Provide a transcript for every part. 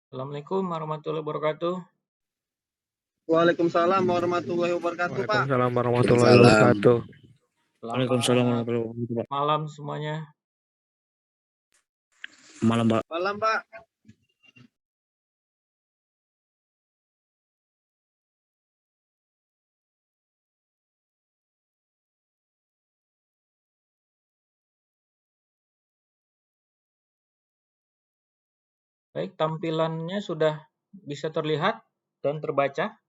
Assalamualaikum warahmatullahi wabarakatuh. Waalaikumsalam warahmatullahi wabarakatuh, Pak. Waalaikumsalam warahmatullahi wabarakatuh. Waalaikumsalam Selamat warahmatullahi wabarakatuh, Pak. malam semuanya. Malam, Pak. Malam, Pak. Baik, tampilannya sudah bisa terlihat dan terbaca?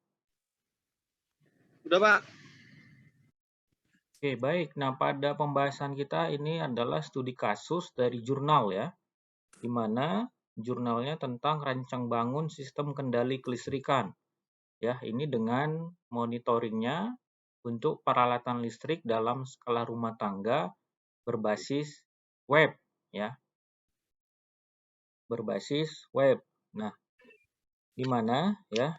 Sudah, Pak. Oke, baik. Nah, pada pembahasan kita ini adalah studi kasus dari jurnal ya, di mana jurnalnya tentang rancang bangun sistem kendali kelistrikan. Ya, ini dengan monitoringnya untuk peralatan listrik dalam skala rumah tangga berbasis web ya. Berbasis web. Nah, di mana ya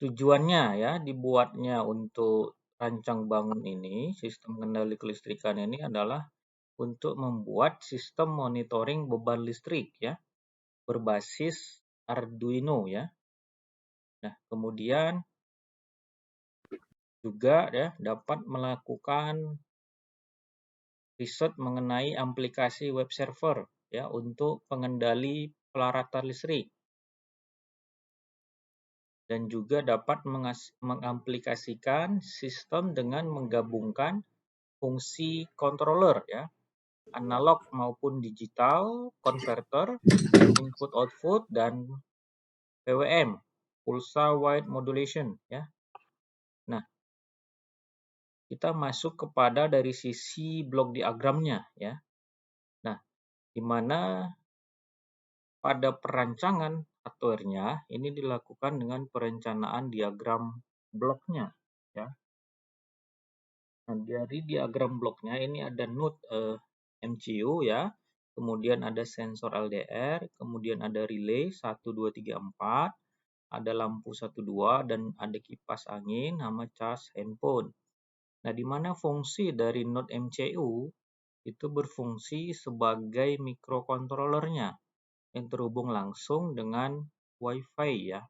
tujuannya ya dibuatnya untuk rancang bangun ini, sistem kendali kelistrikan ini adalah untuk membuat sistem monitoring beban listrik ya berbasis Arduino ya. Nah, kemudian juga ya dapat melakukan riset mengenai aplikasi web server ya untuk pengendali pelaratan listrik. Dan juga dapat mengaplikasikan sistem dengan menggabungkan fungsi controller ya, analog maupun digital, converter, input output dan PWM, pulsa wide modulation ya. Nah, kita masuk kepada dari sisi blok diagramnya ya. Nah, di mana pada perancangan hardware-nya ini dilakukan dengan perencanaan diagram bloknya ya. Nah, dari diagram bloknya ini ada node MCU ya, kemudian ada sensor LDR, kemudian ada relay 1, 2, 3, 4, ada lampu 1, 2, dan ada kipas angin sama cas handphone. Nah, di mana fungsi dari node MCU itu berfungsi sebagai microcontrollernya yang terhubung langsung dengan Wi-Fi ya.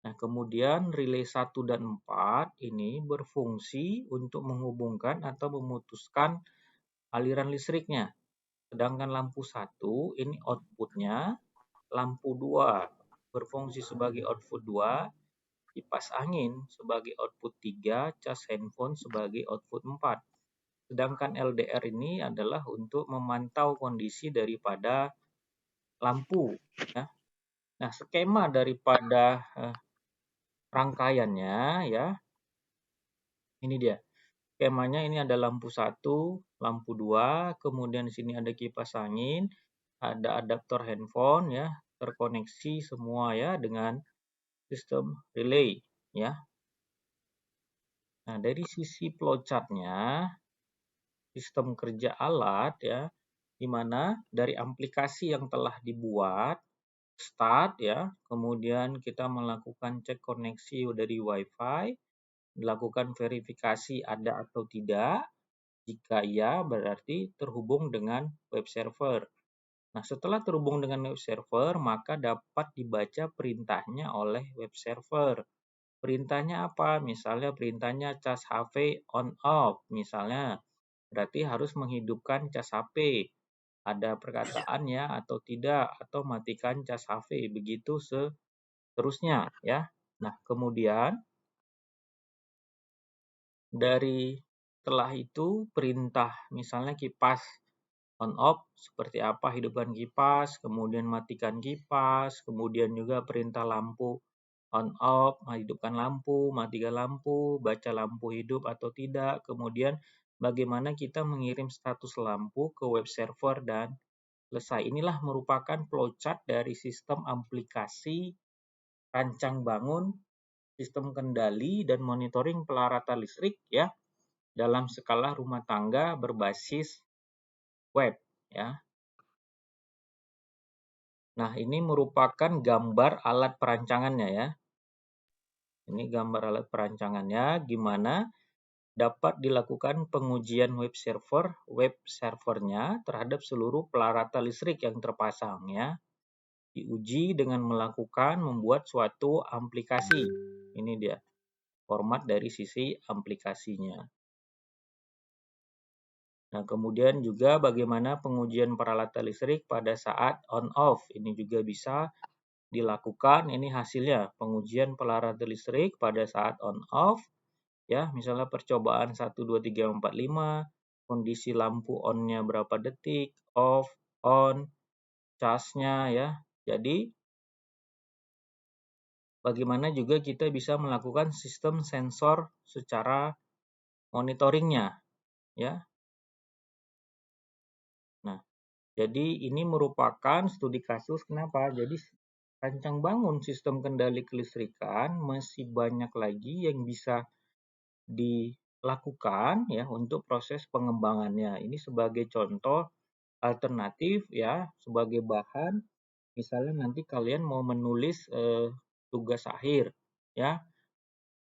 Nah, kemudian relay 1 dan 4 ini berfungsi untuk menghubungkan atau memutuskan aliran listriknya. Sedangkan lampu 1 ini outputnya, lampu 2 berfungsi sebagai output 2, kipas angin sebagai output 3, cas handphone sebagai output 4. Sedangkan LDR ini adalah untuk memantau kondisi daripada lampu. Ya. Nah, skema daripada rangkaiannya ya, ini dia. Skemanya ini ada lampu 1, lampu 2, kemudian di sini ada kipas angin, ada adaptor handphone ya, terkoneksi semua ya dengan sistem relay ya. Nah, dari sisi flowchart-nya, sistem kerja alat ya, di mana dari aplikasi yang telah dibuat, start ya, kemudian kita melakukan cek koneksi dari Wi-Fi, dilakukan verifikasi ada atau tidak. Jika iya, berarti terhubung dengan web server. Nah, setelah terhubung dengan web server, maka dapat dibaca perintahnya oleh web server. Perintahnya apa? Misalnya perintahnya cas HP on off, misalnya. Berarti harus menghidupkan cas HP. Ada perkataan ya atau tidak, atau matikan cas HP. Begitu seterusnya ya. Nah, kemudian dari setelah itu perintah misalnya kipas on off seperti apa, hidupkan kipas, kemudian matikan kipas, kemudian juga perintah lampu on off, hidupkan lampu, matikan lampu, baca lampu hidup atau tidak, kemudian bagaimana kita mengirim status lampu ke web server dan selesai. Inilah merupakan flowchart dari sistem aplikasi rancang bangun sistem kendali dan monitoring pelaratan listrik ya dalam skala rumah tangga berbasis web ya. Nah, ini merupakan gambar alat perancangannya ya. Ini gambar alat perancangannya gimana dapat dilakukan pengujian web servernya terhadap seluruh pelarata listrik yang terpasang ya. Diuji dengan membuat suatu aplikasi. Ini dia format dari sisi aplikasinya. Nah, kemudian juga bagaimana pengujian peralatan listrik pada saat on off. Ini juga bisa dilakukan. Ini hasilnya pengujian peralatan listrik pada saat on off. Ya, misalnya percobaan 1, 2, 3, 4, 5, kondisi lampu on-nya berapa detik, off, on, charge-nya ya. Jadi, bagaimana juga kita bisa melakukan sistem sensor secara monitoringnya ya. Nah, jadi ini merupakan studi kasus kenapa? Jadi rancang bangun sistem kendali kelistrikan masih banyak lagi yang bisa dilakukan ya untuk proses pengembangannya. Ini sebagai contoh alternatif ya, sebagai bahan misalnya nanti kalian mau menulis tugas akhir ya.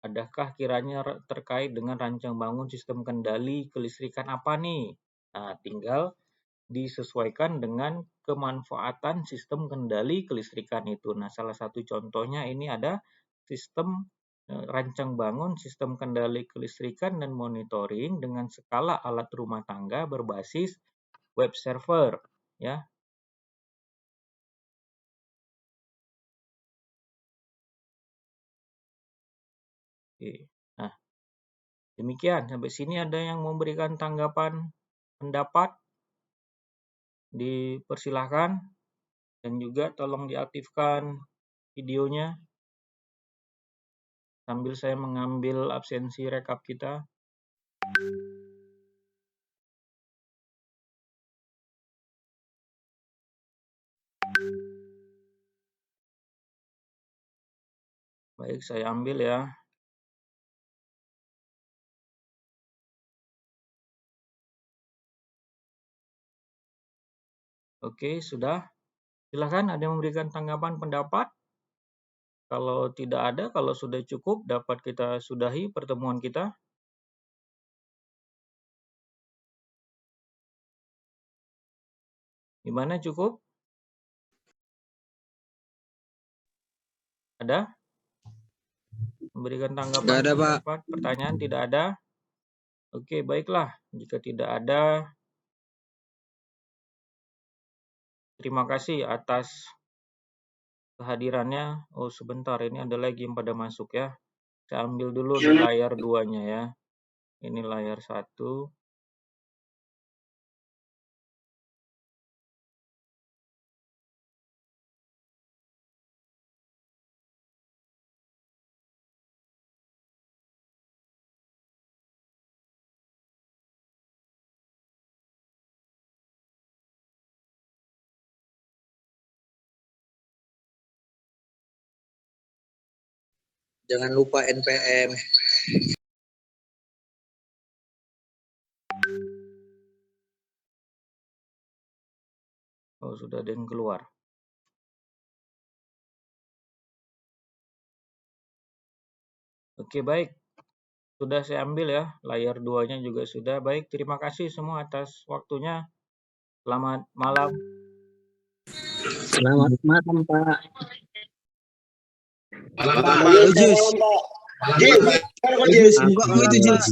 Adakah kiranya terkait dengan rancang bangun sistem kendali kelistrikan apa nih? Nah, tinggal disesuaikan dengan kemanfaatan sistem kendali kelistrikan itu. Nah, salah satu contohnya ini ada sistem rancang bangun sistem kendali kelistrikan dan monitoring dengan skala alat rumah tangga berbasis web server ya. Oke. Nah, demikian sampai sini ada yang memberikan tanggapan pendapat, dipersilahkan, dan juga tolong diaktifkan videonya sambil saya mengambil absensi rekap kita. Baik, saya ambil ya. Oke, sudah. Silakan ada yang memberikan tanggapan pendapat. Kalau tidak ada, kalau sudah cukup, dapat kita sudahi pertemuan kita. Gimana, cukup? Ada? Memberikan tanggapan Nggak ada, Pak. pendapat? Pertanyaan tidak ada? Oke, baiklah. Jika tidak ada, terima kasih atas kehadirannya. Oh, sebentar. Ini ada lagi yang pada masuk ya. Saya ambil dulu di layar 2-nya ya. Ini layar 1. Jangan lupa NPM. Oh, sudah ada yang keluar. Oke, baik. Sudah saya ambil ya. Layar 2-nya juga sudah. Baik, terima kasih semua atas waktunya. Selamat malam. Selamat malam, Pak. Pak Ujus. Jis, enggak itu Jis.